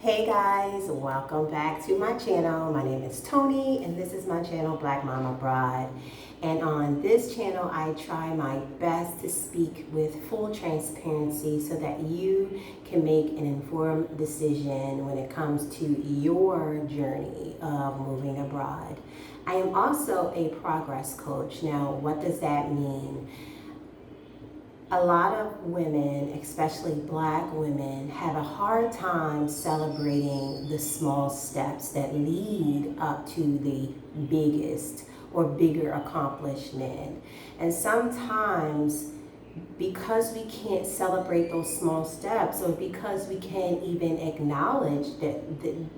Hey guys, welcome back to my channel. My name is Tony and this is my channel BlackMomAbroad. And on this channel I try my best to speak with full transparency so that you can make an informed decision when it comes to your journey of moving abroad. I am also a progress coach. Now, what does that mean? A lot of women, especially Black women, have a hard time celebrating the small steps that lead up to the biggest or bigger accomplishment. And sometimes, because we can't celebrate those small steps, or because we can't even acknowledge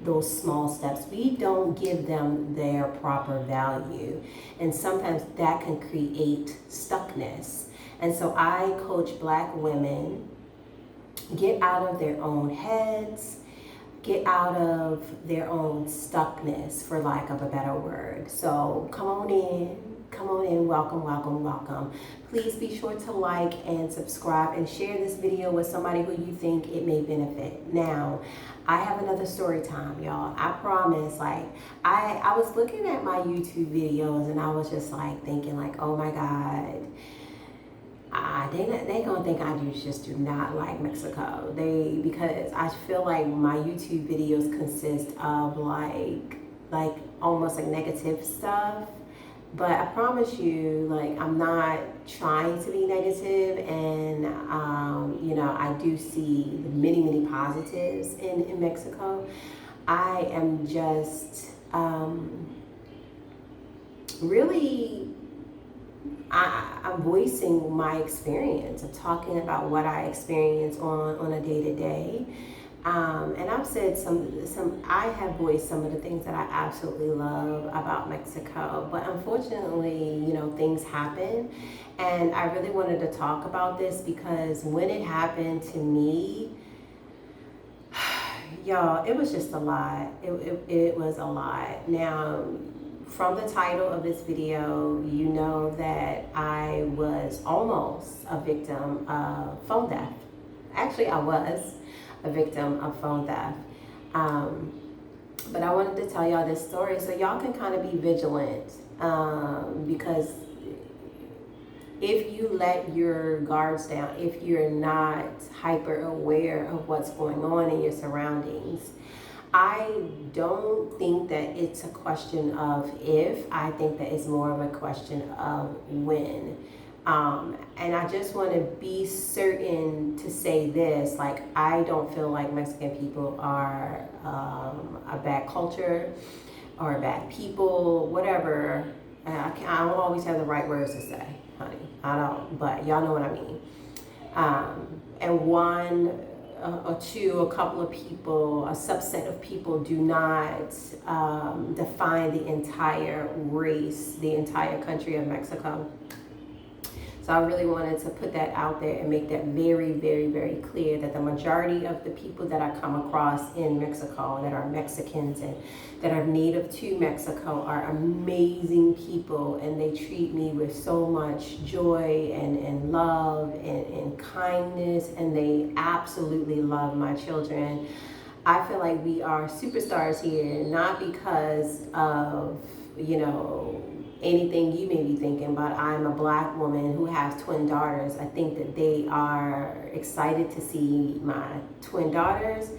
those small steps, we don't give them their proper value. And sometimes that can create stuckness. And so I coach Black women get out of their own heads, get out of their own stuckness, for lack of a better word. So come on in, welcome, welcome, welcome. Please be sure to like and subscribe and share this video with somebody who you think it may benefit. Now, I have another story time, y'all. I promise. I was looking at my YouTube videos and I was just thinking oh my God, they gonna think I just do not like Mexico. Because I feel like my YouTube videos consist of almost negative stuff. But I promise you, I'm not trying to be negative, and I do see many positives in Mexico. I am just really. I'm voicing my experience. I'm talking about what I experience on a day-to-day. And I've said I have voiced some of the things that I absolutely love about Mexico. But unfortunately, things happen. And I really wanted to talk about this because when it happened to me, y'all, it was just a lot. It was a lot. Now, from the title of this video, you know that I was almost a victim of phone theft. Actually, I was a victim of phone theft. But I wanted to tell y'all this story so y'all can kind of be vigilant, because if you let your guards down, if you're not hyper aware of what's going on in your surroundings, I don't think that it's a question of if. I think that it's more of a question of when. And I just want to be certain to say this, I don't feel like Mexican people are a bad culture or bad people, whatever. I don't always have the right words to say, honey. I don't, but y'all know what I mean. And one or two, a couple of people, a subset of people do not define the entire race, the entire country of Mexico. So I really wanted to put that out there and make that very, very, very clear that the majority of the people that I come across in Mexico that are Mexicans and that are native to Mexico are amazing people, and they treat me with so much joy and love and kindness, and they absolutely love my children. I feel like we are superstars here, not because of, anything you may be thinking, but I'm a Black woman who has twin daughters. I think that they are excited to see my twin daughters,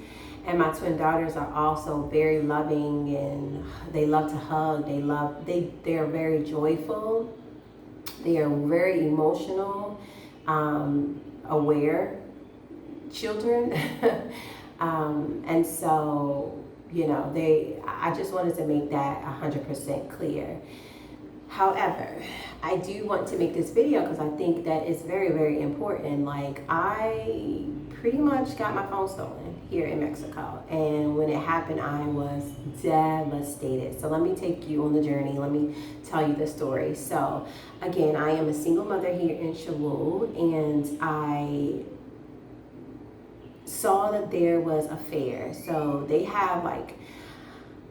and my twin daughters are also very loving and they love to hug. They are very joyful. They are very emotional, aware children. And so, I just wanted to make that 100% clear. However, I do want to make this video because I think that it's very, very important. I pretty much got my phone stolen here in Mexico. And when it happened, I was devastated. So let me take you on the journey. Let me tell you the story. So again, I am a single mother here in Shaul, and I saw that there was a fair. So they have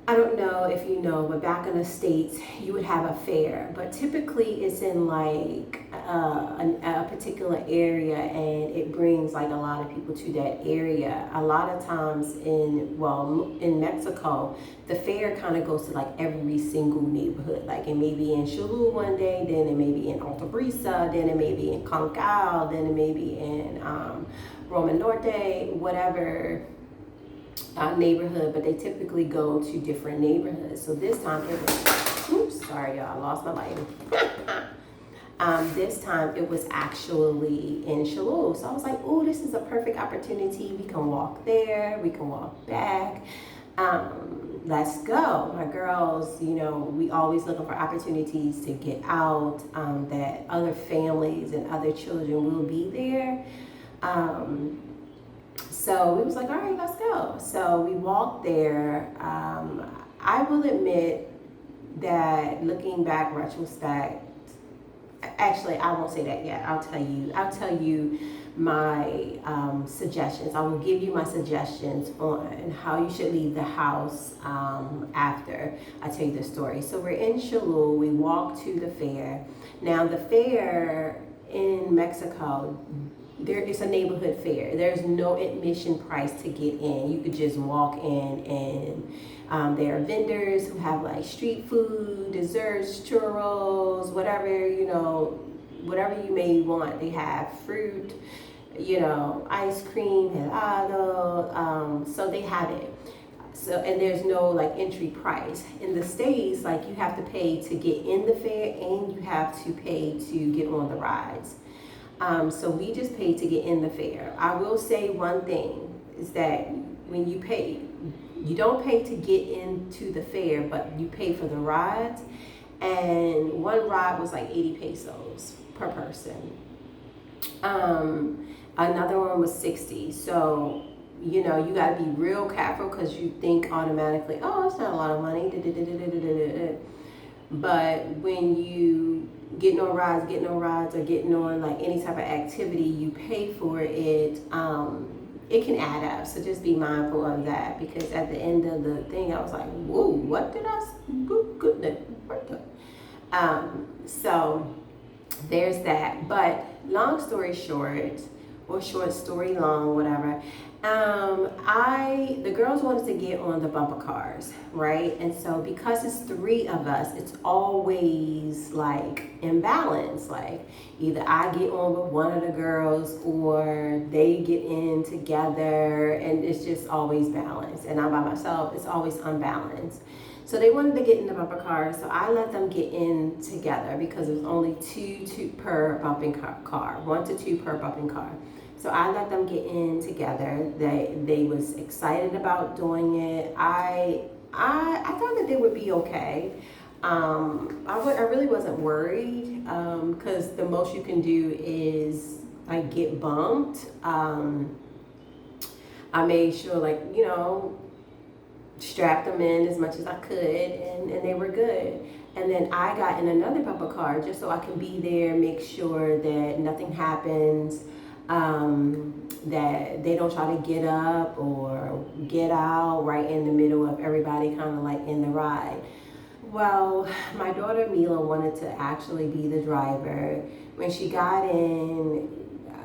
I don't know if you know, but back in the States, you would have a fair, but typically it's in like a particular area, and it brings like a lot of people to that area. A lot of times in Mexico, the fair kind of goes to like every single neighborhood. Like it may be in Cholula one day, then it may be in Alta Brisa, then it may be in Concal, then it may be in Roma Norte, whatever neighborhood, but they typically go to different neighborhoods. So this time it was, oops, sorry y'all, I lost my lighting. This time it was actually in Cholula. So I was like, oh, this is a perfect opportunity. We can walk there, we can walk back. Let's go. My girls, you know, we always looking for opportunities to get out, that other families and other children will be there. So we was like, all right, let's go. So we walked there. I will admit that looking back, retrospect, actually, I won't say that yet. I'll tell you my suggestions. I will give you my suggestions on how you should leave the house after I tell you the story. So we're in Cholula. We walk to the fair. Now the fair in Mexico, it's a neighborhood fair. There's no admission price to get in. You could just walk in, and there are vendors who have like street food, desserts, churros, whatever, you know, whatever you may want. They have fruit, you know, ice cream, helado, so they have it. So, and there's no like entry price. In the States, like you have to pay to get in the fair, and you have to pay to get on the rides. So we just paid to get in the fair. I will say one thing is that when you pay, you don't pay to get into the fair, but you pay for the rides. And one ride was like 80 pesos per person. Another one was 60. So, you know, you gotta be real careful because you think automatically, oh, it's not a lot of money. But when you getting on rides or getting on like any type of activity, you pay for it, it can add up. So just be mindful of that, because at the end of the thing, I was like, whoa, what did I, goodness. So there's that. But long story short, or short story long, whatever, the girls wanted to get on the bumper cars, right? And so because it's three of us, it's always like imbalance. Like either I get on with one of the girls or they get in together, and it's just always balanced. And I'm by myself, it's always unbalanced. So they wanted to get in the bumper car, so I let them get in together because it was only two per bumping car, 1 to 2 per bumping car. So I let them get in together. They was excited about doing it. I thought that they would be okay. I really wasn't worried because the most you can do is like get bumped. I made sure, like, you know, strapped them in as much as I could, and they were good. And then I got in another bumper car just so I can be there, make sure that nothing happens, that they don't try to get up or get out right in the middle of everybody kind of like in the ride. Well, my daughter Mila wanted to actually be the driver. When she got in,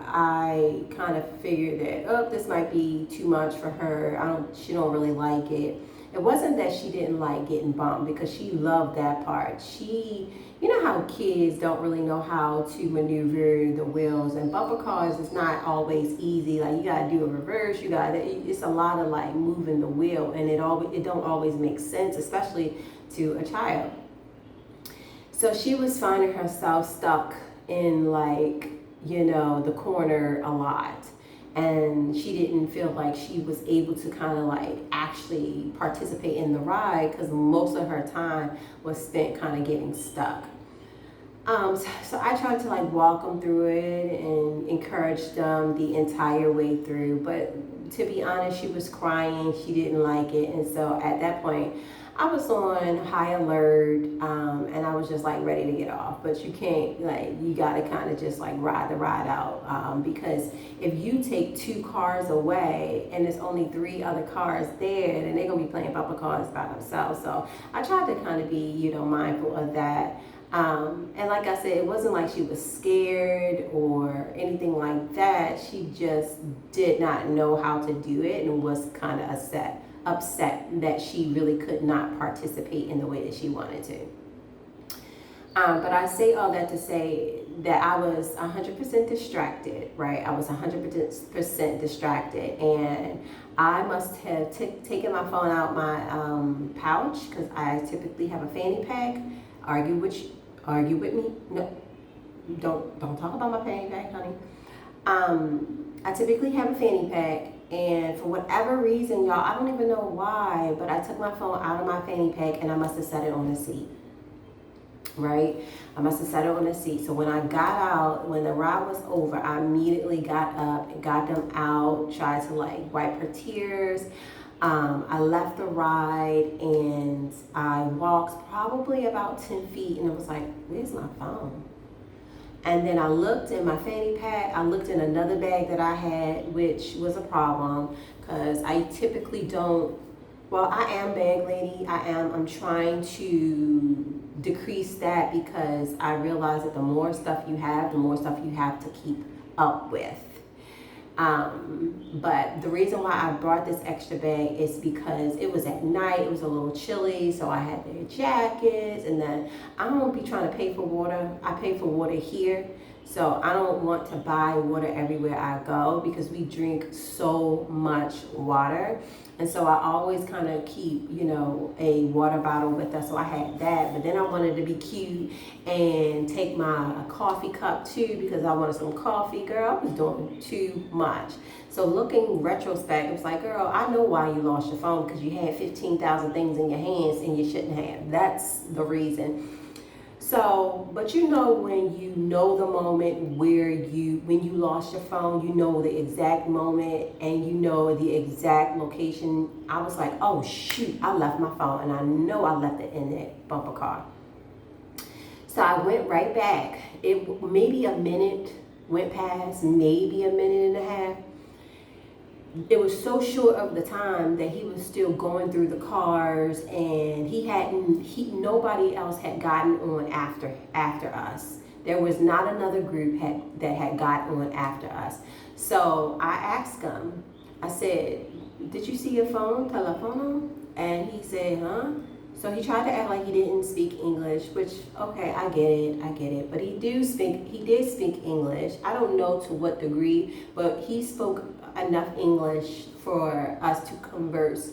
I kind of figured that, oh, this might be too much for her. She don't really like it. It wasn't that she didn't like getting bumped, because she loved that part. You know how kids don't really know how to maneuver the wheels, and bumper cars is not always easy. Like you gotta do a reverse, it's a lot of like moving the wheel, and it don't always make sense, especially to a child. So she was finding herself stuck in like, you know, the corner a lot. And she didn't feel like she was able to kind of like actually participate in the ride because most of her time was spent kind of getting stuck. So I tried to like walk them through it and encourage them the entire way through. But to be honest, she was crying. She didn't like it. And so at that point, I was on high alert, and I was just like ready to get off. But you can't, like, you gotta kind of just like ride the ride out, because if you take 2 cars away and there's only 3 other cars there, then they're gonna be playing bumper cars by themselves. So I tried to kind of be, mindful of that. And like I said, it wasn't like she was scared or anything like that. She just did not know how to do it and was kind of upset that she really could not participate in the way that she wanted to. But I say all that to say that I was 100% distracted, right? I was 100% distracted, and I must have taken my phone out my pouch, because I typically have a fanny pack. Argue with me? No, don't talk about my fanny pack, honey. I typically have a fanny pack, and for whatever reason, y'all, I don't even know why, but I took my phone out of my fanny pack and I must have set it on the seat. Right? I must have set it on the seat. So when I got out, when the ride was over, I immediately got up and got them out, tried to like wipe her tears. I left the ride and I walked probably about 10 feet and it was like, where's my phone? And then I looked in my fanny pack. I looked in another bag that I had, which was a problem because I typically don't. Well, I am bag lady. I'm trying to decrease that because I realize that the more stuff you have, the more stuff you have to keep up with. But the reason why I brought this extra bag is because it was at night, it was a little chilly, so I had their jackets, and then I don't be trying to pay for water. I pay for water here, so I don't want to buy water everywhere I go because we drink so much water. And so I always kind of keep, a water bottle with us. So I had that, but then I wanted to be cute and take my coffee cup too because I wanted some coffee. Girl, I was doing too much. So looking retrospect, it was like, girl, I know why you lost your phone, because you had 15,000 things in your hands and you shouldn't have. That's the reason. So, but when you know the moment when you lost your phone, you know the exact moment and you know the exact location. I was like, oh shoot, I left my phone, and I know I left it in that bumper car. So I went right back. Maybe a minute went past, maybe a minute and a half. It was so short of the time that he was still going through the cars, and nobody else had gotten on after us. There was not another group that had gotten on after us. So I asked him, I said, did you see your phone, telefono? And he said, huh? So he tried to act like he didn't speak English, which, okay, I get it. But he did speak English. I don't know to what degree, but he spoke enough English for us to converse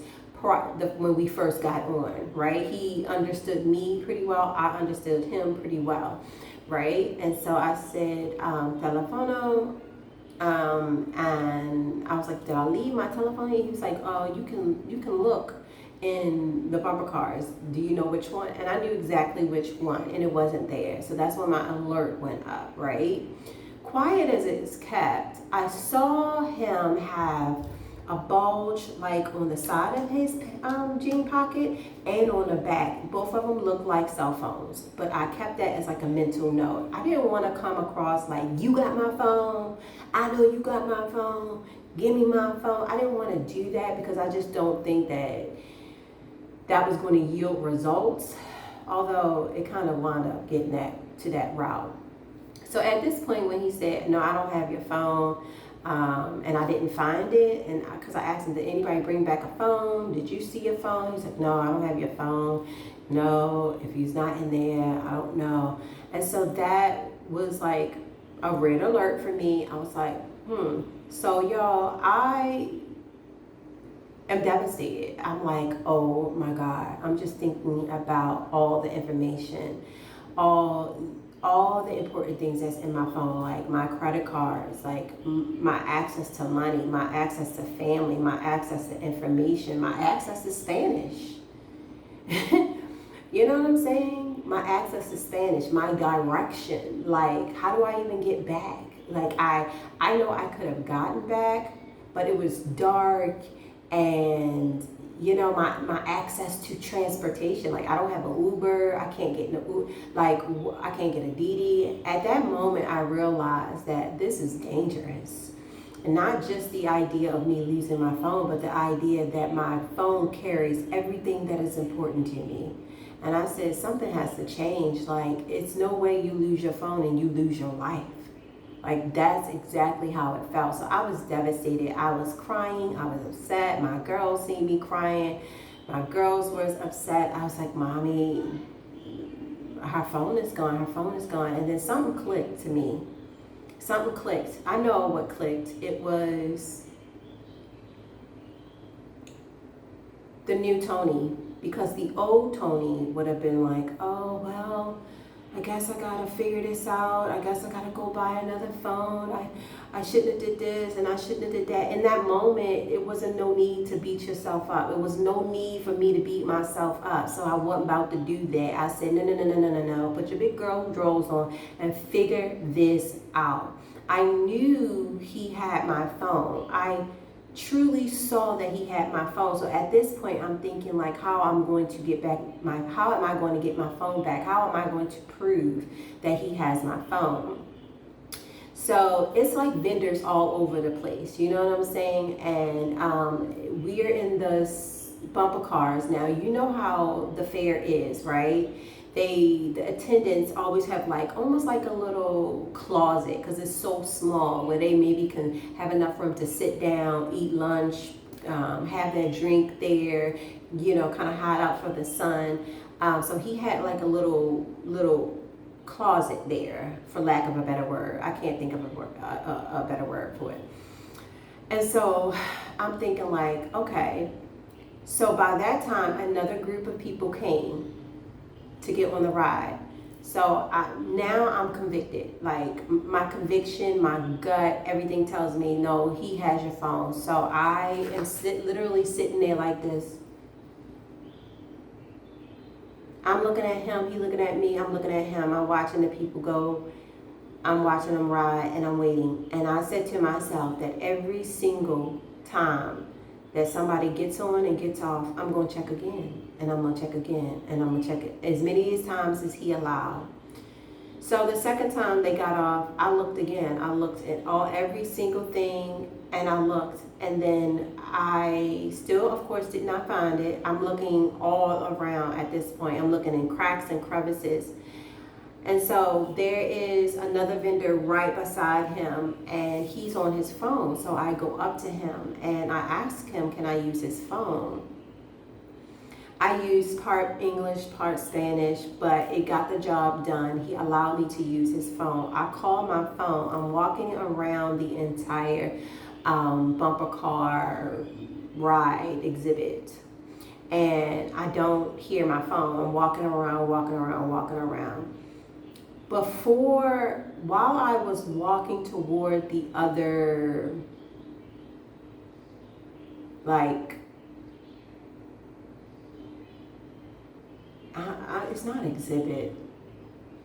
when we first got on, right? He understood me pretty well. I understood him pretty well, right? And so I said, telefono, and I was like, did I leave my telephone here? He was like, oh, you can look in the bumper cars. Do you know which one? And I knew exactly which one, and it wasn't there. So that's when my alert went up, right? Quiet as it's kept, I saw him have a bulge like on the side of his jean pocket and on the back. Both of them looked like cell phones, but I kept that as like a mental note. I didn't want to come across like, you got my phone, I know you got my phone, give me my phone. I didn't want to do that because I just don't think that was going to yield results, although it kind of wound up getting to that route. So at this point when he said, no, I don't have your phone, and I didn't find it, and because I asked him, did anybody bring back a phone? Did you see your phone? He said, no, I don't have your phone. No, if he's not in there, I don't know. And so that was like a red alert for me. I was like, So y'all, I am devastated. I'm like, oh my God. I'm just thinking about all the information, all the important things that's in my phone, like my credit cards, like my access to money, my access to family, my access to information, my access to Spanish. You know what I'm saying? My access to Spanish, my direction. Like, how do I even get back? Like, I know I could have gotten back, but it was dark, and my access to transportation. Like, I don't have an Uber, I can't get in an Uber, like, I can't get a Didi. At that moment, I realized that this is dangerous. And not just the idea of me losing my phone, but the idea that my phone carries everything that is important to me. And I said, something has to change. Like, it's no way you lose your phone and you lose your life. Like, that's exactly how it felt. So I was devastated. I was crying. I was upset. My girls seen me crying. My girls were upset. I was like, Mommy, her phone is gone. Her phone is gone. And then something clicked to me. Something clicked. I know what clicked. It was the new Tony. Because the old Tony would have been like, oh, well, I guess I gotta figure this out. I guess I gotta go buy another phone. I shouldn't have did this and I shouldn't have did that. In that moment, it wasn't no need to beat yourself up. It was no need for me to beat myself up. So I wasn't about to do that. I said, no. Put your big girl drawers on and figure this out. I knew he had my phone. I truly saw that he had my phone. So at this point, I'm thinking like, how am I going to get my phone back? How am I going to prove that he has my phone? So it's like vendors all over the place, you know what I'm saying? And we're in the bumper cars now. You know how the fare is, right? The attendants always have like almost like a little closet, because it's so small, where they maybe can have enough room to sit down, eat lunch, have their drink there, kind of hide out for the sun. So he had like a little closet there, for lack of a better word. I can't think of a better word for it. And so I'm thinking like, okay, so by that time, another group of people came to get on the ride. So now I'm convicted. Like, my conviction, my gut, everything tells me, no, he has your phone. So I am literally sitting there like this. I'm looking at him, he looking at me, I'm looking at him. I'm watching the people go, I'm watching them ride, and I'm waiting. And I said to myself that every single time that somebody gets on and gets off, I'm going to check again. And I'm going to check again. And I'm going to check it as many times as he allowed. So the second time they got off, I looked again. I looked at every single thing, and I looked. And then I still, of course, did not find it. I'm looking all around at this point. I'm looking in cracks and crevices. And so there is another vendor right beside him, and he's on his phone. So I go up to him and I ask him, can I use his phone? I used part English, part Spanish, but it got the job done. He allowed me to use his phone. I call my phone. I'm walking around the entire bumper car ride exhibit, and I don't hear my phone. I'm walking around. While I was walking toward the other, like, it's not exhibit,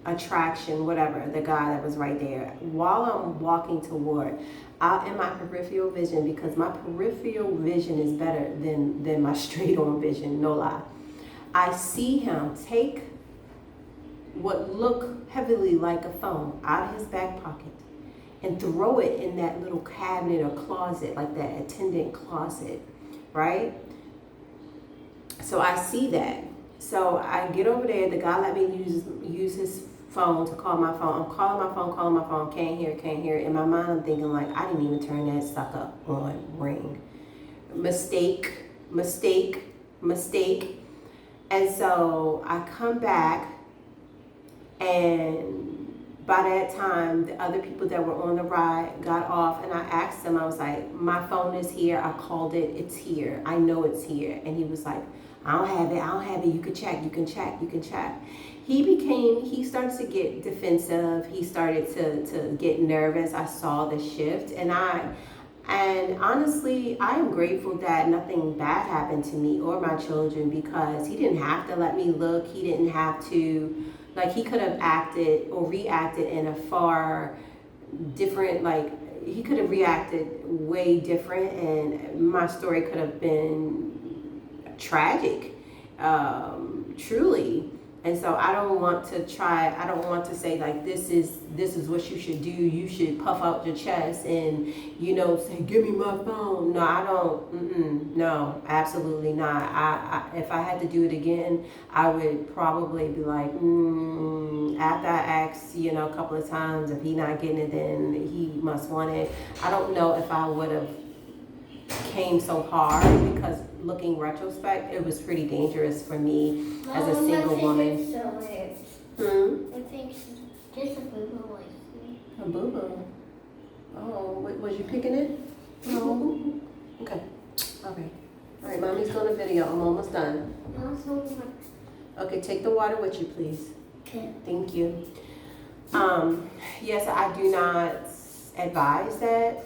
attraction, whatever, the guy that was right there. While I'm walking toward, in my peripheral vision, because my peripheral vision is better than my straight on vision, no lie. I see him take what looked heavily like a phone out of his back pocket and throw it in that little cabinet or closet, like that attendant closet, right? So I see that. So I get over there. The guy let me use his phone to call my phone. I'm calling my phone. Can't hear it. In my mind, I'm thinking like, I didn't even turn that sucker on ring. Mistake. And so I come back, and by that time, the other people that were on the ride got off, and I asked them, I was like, my phone is here. I called it. It's here. I know it's here. And he was like, I don't have it. You can check. He started to get defensive. He started to get nervous. I saw the shift, and honestly, I am grateful that nothing bad happened to me or my children, because he didn't have to let me look. He didn't have to, like, he could have acted or reacted in a far different, like, he could have reacted way different, and my story could have been tragic, truly. And so I don't want to say like this is what you should do. You should puff out your chest and, say, give me my phone. No, I don't. No, absolutely not. If I had to do it again, I would probably be like, after I asked, a couple of times, if he not getting it, then he must want it. I don't know if I would have came so hard, because looking retrospect, it was pretty dangerous for me as a single woman. I think just a boo-boo. A boo-boo? Oh, was you picking it? No. Okay. All right, mommy's going to video. I'm almost done. Okay, take the water with you, please. Okay. Thank you. Yes, I do not advise that.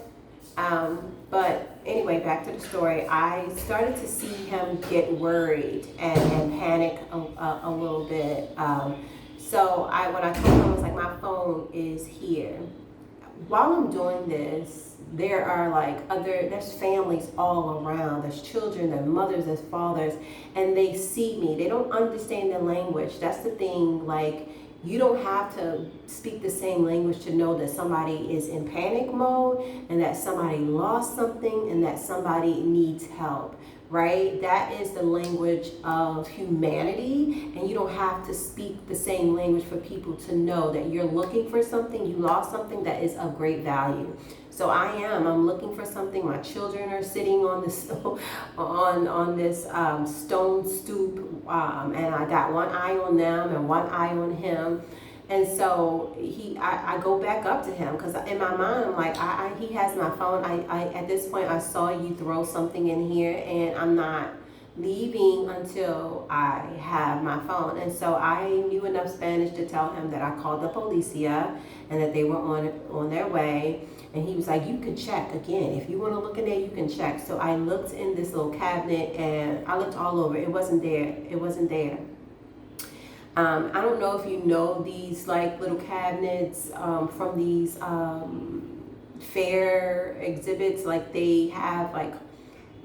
But anyway, back to the story. I started to see him get worried and panic a little bit. So when I told him, I was like, my phone is here. While I'm doing this, there are there's families all around. There's children, there's mothers, there's fathers, and they see me. They don't understand the language. That's the thing, you don't have to speak the same language to know that somebody is in panic mode and that somebody lost something and that somebody needs help, right? That is the language of humanity, and you don't have to speak the same language for people to know that you're looking for something, you lost something that is of great value. So I'm looking for something. My children are sitting on this on this stone stoop, and I got one eye on them and one eye on him. And so I go back up to him, because in my mind I'm like, he has my phone. I at this point I saw you throw something in here, and I'm not leaving until I have my phone. And so I knew enough Spanish to tell him that I called the policia and that they were on their way. And he was like, you can check again. If you want to look in there, you can check. So I looked in this little cabinet, and I looked all over. It wasn't there. It wasn't there. I don't know if you know these little cabinets from these fair exhibits. They have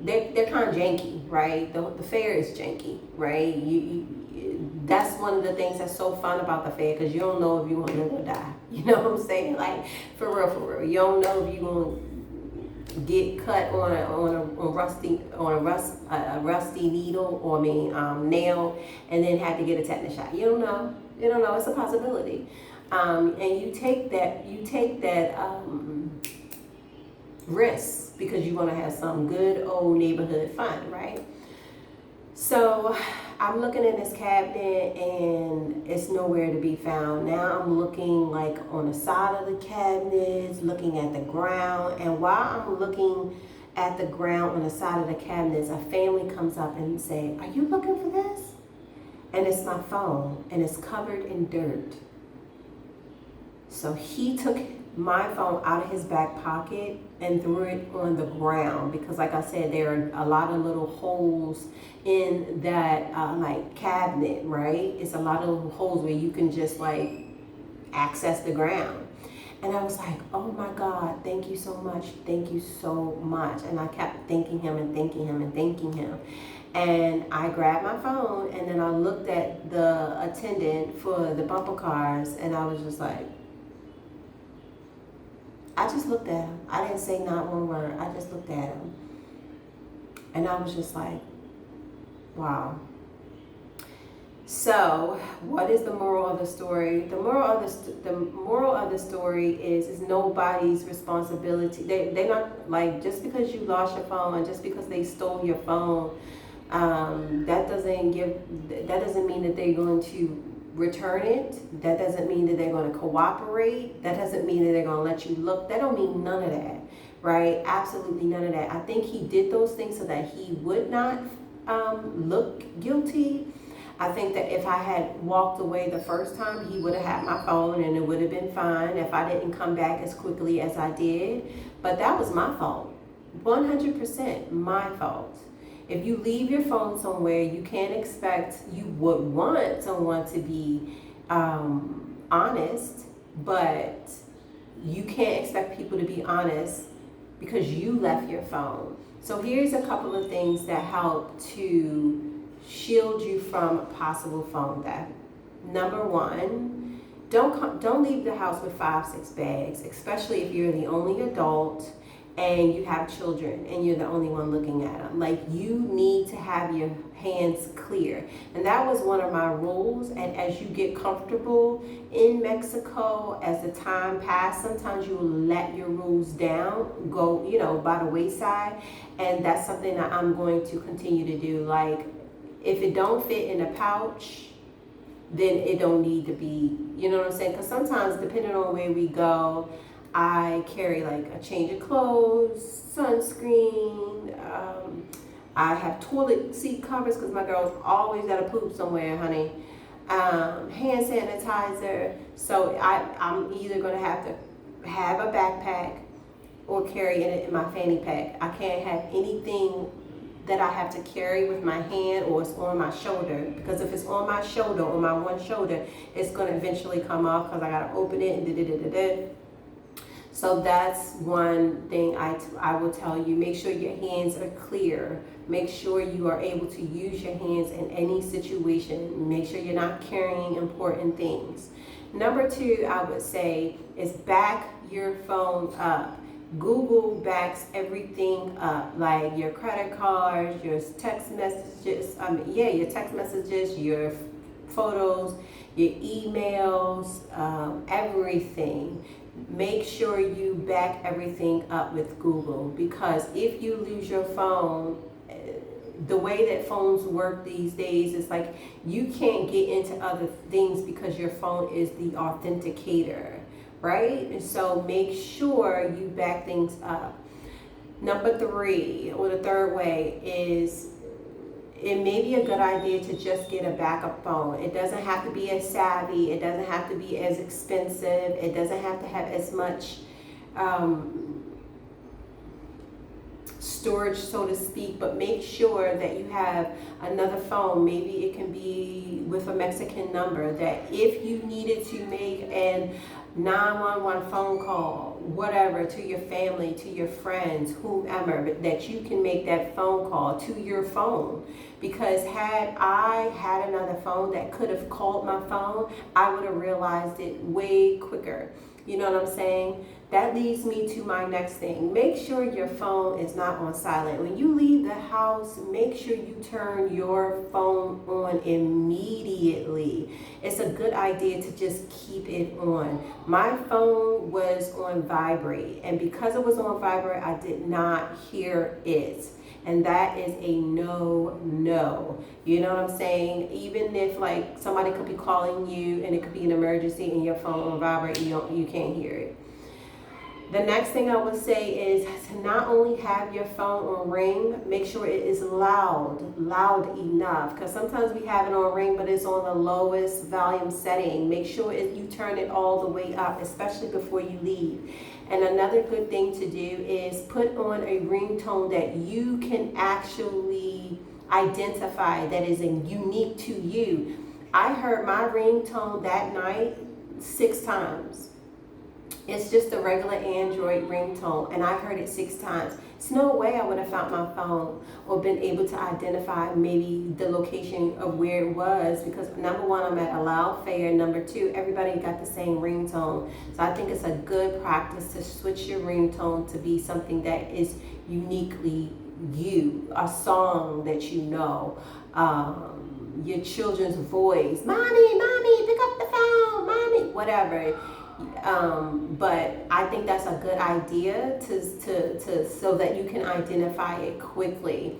they're kind of janky, right? The fair is janky, right? That's one of the things that's so fun about the fair, because you don't know if you're gonna live or die. You know what I'm saying? For real. You don't know if you're gonna get cut on a rusty needle, or nail, and then have to get a tetanus shot. You don't know. It's a possibility. And you take that risk because you want to have some good old neighborhood fun, right? So I'm looking in this cabinet, and it's nowhere to be found. Now I'm looking on the side of the cabinets, looking at the ground. And while I'm looking at the ground on the side of the cabinets, a family comes up and say, are you looking for this? And it's my phone, and it's covered in dirt. So he took my phone out of his back pocket and threw it on the ground, because like I said, there are a lot of little holes in that cabinet, right? It's a lot of little holes where you can just access the ground. And I was like, oh my God, thank you so much. Thank you so much. And I kept thanking him and thanking him and thanking him. And I grabbed my phone, and then I looked at the attendant for the bumper cars, and I was just like, I just looked at him. I didn't say not one word. I just looked at him. And I was just like, wow. So what is the moral of the story? The moral of the story is nobody's responsibility. They're not, just because you lost your phone and just because they stole your phone, that doesn't mean that they're going to return it. That doesn't mean that they're going to cooperate. That doesn't mean that they're going to let you look. That don't mean none of that, right? Absolutely none of that. I think he did those things so that he would not look guilty. I think that if I had walked away the first time, he would have had my phone, and it would have been fine if I didn't come back as quickly as I did. But that was my fault. 100% my fault. If you leave your phone somewhere, you can't expect, you would want someone to be honest, but you can't expect people to be honest because you left your phone. So here's a couple of things that help to shield you from possible phone theft. Number one, don't leave the house with 5-6 bags, especially if you're the only adult and you have children and you're the only one looking at them. Like, you need to have your hands clear. And that was one of my rules. And as you get comfortable in Mexico, as the time passes, sometimes you will let your rules down, go, by the wayside. And that's something that I'm going to continue to do. Like, if it don't fit in a pouch, then it don't need to be, you know what I'm saying? Because sometimes, depending on where we go, I carry like a change of clothes, sunscreen. I have toilet seat covers because my girl's always got to poop somewhere, honey. Hand sanitizer. So I'm either going to have a backpack or carry it in my fanny pack. I can't have anything that I have to carry with my hand or it's on my shoulder, because if it's on my shoulder or my one shoulder, it's going to eventually come off because I got to open it and So that's one thing I will tell you. Make sure your hands are clear. Make sure you are able to use your hands in any situation. Make sure you're not carrying important things. Number two, I would say, is back your phone up. Google backs everything up, like your credit cards, your text messages, your text messages, your photos, your emails, everything. Make sure you back everything up with Google, because if you lose your phone, the way that phones work these days is like you can't get into other things because your phone is the authenticator, right? And so make sure you back things up. Number three, or the third way, is it may be a good idea to just get a backup phone. It doesn't have to be as savvy. It doesn't have to be as expensive. It doesn't have to have as much storage, so to speak, but make sure that you have another phone. Maybe it can be with a Mexican number, that if you needed to make an 911 phone call, whatever, to your family, to your friends, whomever, that you can make that phone call to your phone. Because had I had another phone that could have called my phone, I would have realized it way quicker. You know what I'm saying? That leads me to my next thing. Make sure your phone is not on silent. When you leave the house, make sure you turn your phone on immediately. It's a good idea to just keep it on. My phone was on vibrate, and because it was on vibrate, I did not hear it. And that is a no. You know what I'm saying? Even if like somebody could be calling you and it could be an emergency and your phone on vibrate, you can't hear it. The next thing I would say is to not only have your phone on ring, make sure it is loud enough. Because sometimes we have it on ring, but it's on the lowest volume setting. Make sure you turn it all the way up, especially before you leave. And another good thing to do is put on a ringtone that you can actually identify, that is unique to you. I heard my ringtone that night 6 times. It's just a regular Android ringtone, and I heard it 6 times. There's no way I would have found my phone or been able to identify maybe the location of where it was, because number one, I'm at a loud fair. Number two, everybody got the same ringtone. So I think it's a good practice to switch your ringtone to be something that is uniquely you, a song that you know, your children's voice, mommy, pick up the phone, mommy, whatever. But I think that's a good idea to so that you can identify it quickly.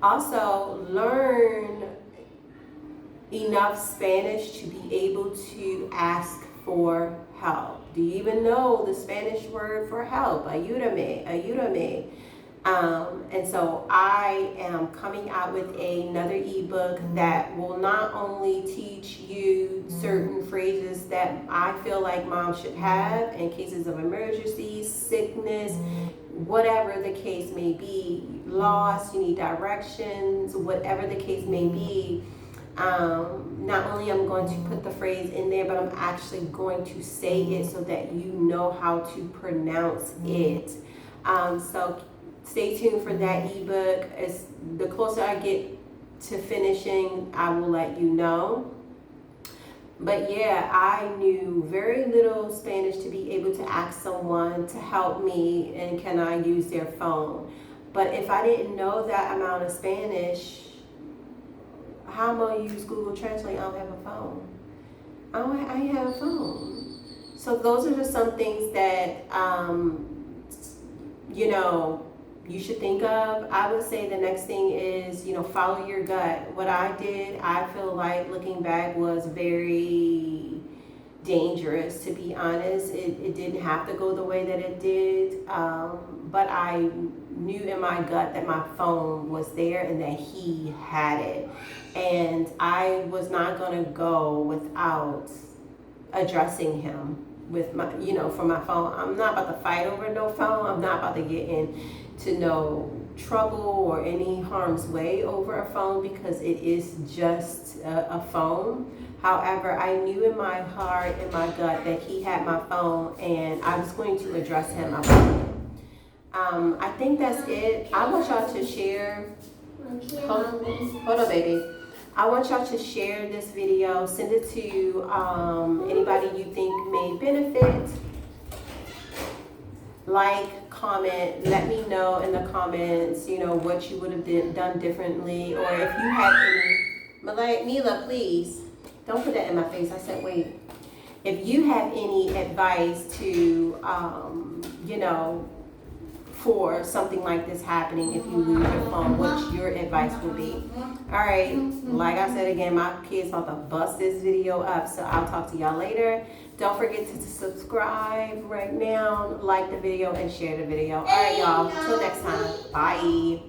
Also, learn enough Spanish to be able to ask for help. Do you even know the Spanish word for help? Ayúdame. And so I am coming out with another ebook that will not only teach you certain phrases that I feel like moms should have in cases of emergencies, sickness, whatever the case may be, loss, you need directions, whatever the case may be. Not only am I going to put the phrase in there, but I'm actually going to say it so that you know how to pronounce it. So stay tuned for that ebook. As the closer I get to finishing, I will let you know. But yeah, I knew very little Spanish to be able to ask someone to help me and can I use their phone. But if I didn't know that amount of Spanish, how am I going to use Google Translate? I don't have a phone. I ain't have a phone. So those are just some things that, you know, you should think of. I would say the next thing is, you know, follow your gut. What I did, I feel like looking back was very dangerous, to be honest. It didn't have to go the way that it did, but I knew in my gut that my phone was there and that he had it. And I was not gonna go without addressing him with my, you know, for my phone. I'm not about to fight over no phone. I'm not about to get into no trouble or any harm's way over a phone because it is just a phone. However, I knew in my heart, in my gut, that he had my phone and I was going to address him about it. I think that's it. I want y'all to share. Hold on, baby. I want y'all to share this video. Send it to anybody you think may benefit. Like, comment, let me know in the comments, you know, what you would have done differently, or if you have any. Mila, please, don't put that in my face. I said, wait. If you have any advice to, you know, for something like this happening, if you lose your phone, what your advice would be. All right, like I said again, my kid's about to bust this video up, so I'll talk to y'all later. Don't forget to subscribe right now, like the video, and share the video. All right, y'all, till next time, bye.